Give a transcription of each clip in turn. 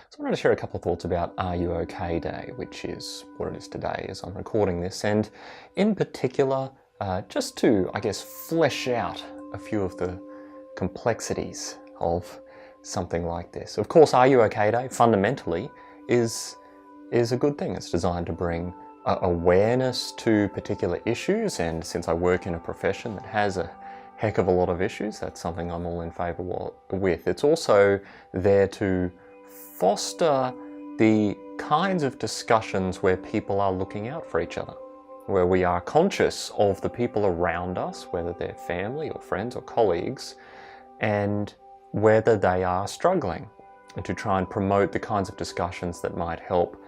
So I wanted to share a couple of thoughts about Are You OK Day, which is what it is today as I'm recording this, and in particular, just to, I guess, flesh out a few of the complexities of something like this. Of course, Are You OK Day fundamentally is a good thing. It's designed to bring awareness to particular issues, and since I work in a profession that has a heck of a lot of issues, that's something I'm all in favour with. It's also there to foster the kinds of discussions where people are looking out for each other, where we are conscious of the people around us, whether they're family or friends or colleagues, and whether they are struggling, and to try and promote the kinds of discussions that might help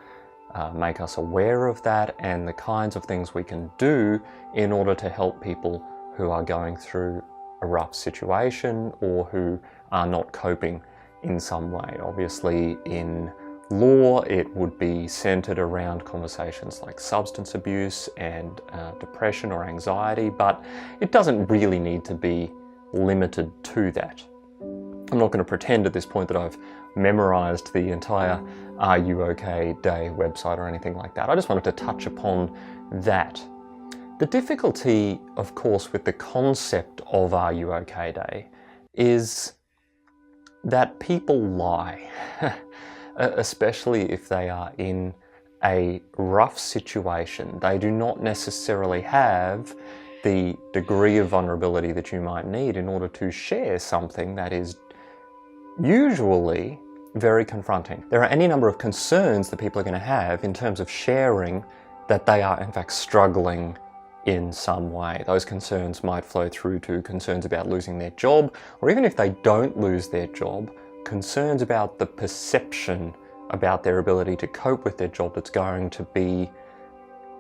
make us aware of that, and the kinds of things we can do in order to help people who are going through a rough situation or who are not coping in some way. Obviously, in law, it would be centered around conversations like substance abuse and depression or anxiety, but it doesn't really need to be limited to that. I'm not going to pretend at this point that I've memorized the entire Are You OK Day website or anything like that. I just wanted to touch upon that. The difficulty, of course, with the concept of Are You OK Day is that people lie, especially if they are in a rough situation. They do not necessarily have the degree of vulnerability that you might need in order to share something that is usually very confronting. There are any number of concerns that people are going to have in terms of sharing that they are in fact struggling in some way. Those concerns might flow through to concerns about losing their job, or even if they don't lose their job, concerns about the perception about their ability to cope with their job that's going to be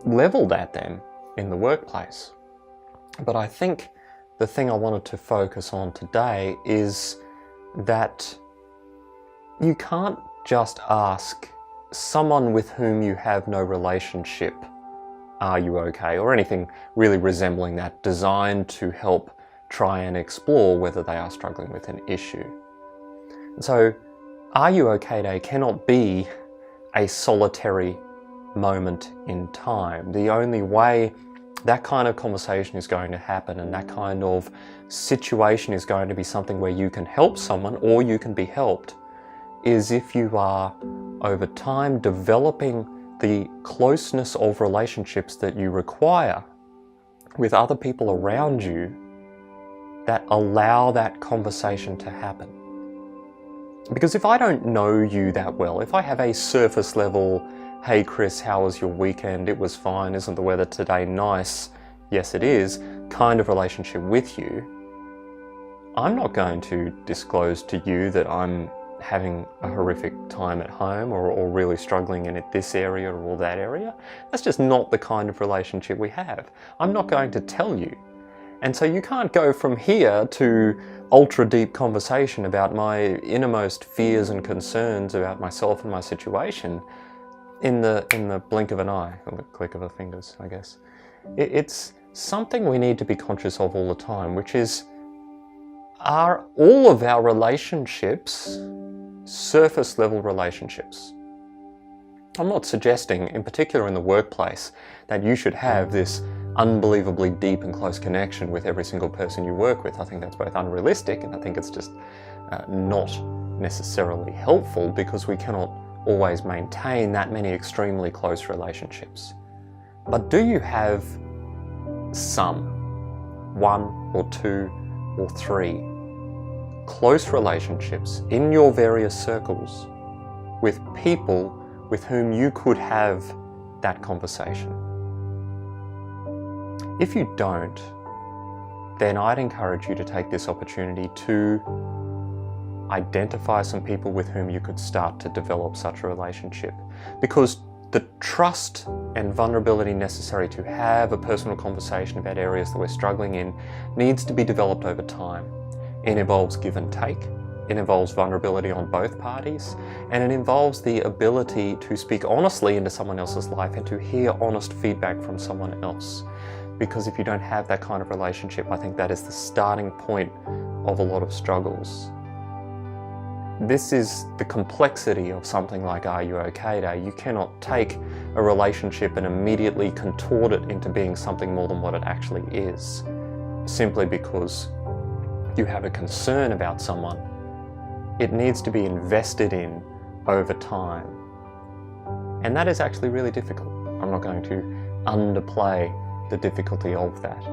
leveled at them in the workplace. But I think the thing I wanted to focus on today is that you can't just ask someone with whom you have no relationship, are you okay? Or anything really resembling that, designed to help try and explore whether they are struggling with an issue. And so, Are You OK Day cannot be a solitary moment in time. The only way that kind of conversation is going to happen and that kind of situation is going to be something where you can help someone or you can be helped is if you are, over time, developing the closeness of relationships that you require with other people around you that allow that conversation to happen. Because if I don't know you that well, if I have a surface level, hey Chris, how was your weekend? It was fine. Isn't the weather today nice? Yes, it is. Kind of relationship with you, I'm not going to disclose to you that I'm having a horrific time at home or really struggling in this area or that area. That's just not the kind of relationship we have. I'm not going to tell you. And so you can't go from here to ultra deep conversation about my innermost fears and concerns about myself and my situation in the blink of an eye, or the click of the fingers, I guess. It's something we need to be conscious of all the time, which is, are all of our relationships surface level relationships? I'm not suggesting, in particular in the workplace, that you should have this unbelievably deep and close connection with every single person you work with. I think that's both unrealistic and I think it's just not necessarily helpful, because we cannot always maintain that many extremely close relationships. But do you have some, one or two or three, close relationships in your various circles with people with whom you could have that conversation? If you don't, then I'd encourage you to take this opportunity to identify some people with whom you could start to develop such a relationship. Because the trust and vulnerability necessary to have a personal conversation about areas that we're struggling in needs to be developed over time. It involves give and take, it involves vulnerability on both parties, and it involves the ability to speak honestly into someone else's life and to hear honest feedback from someone else. Because if you don't have that kind of relationship, I think that is the starting point of a lot of struggles. This is the complexity of something like Are You OK Day. You cannot take a relationship and immediately contort it into being something more than what it actually is, simply because you have a concern about someone. It needs to be invested in over time. And that is actually really difficult. I'm not going to underplay the difficulty of that.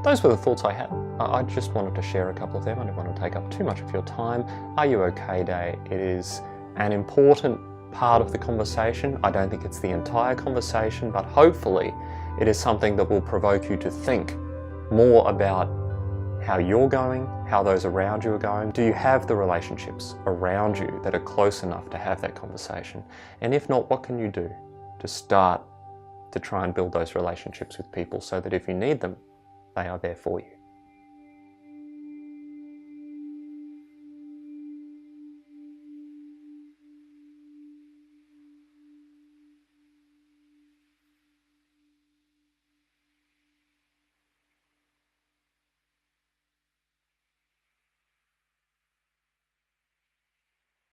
Those were the thoughts I had. I just wanted to share a couple of them. I didn't want to take up too much of your time. Are You OK Day? It is an important part of the conversation. I don't think it's the entire conversation, but hopefully it is something that will provoke you to think more about how you're going, how those around you are going. Do you have the relationships around you that are close enough to have that conversation? And if not, what can you do to start to try and build those relationships with people so that if you need them, they are there for you?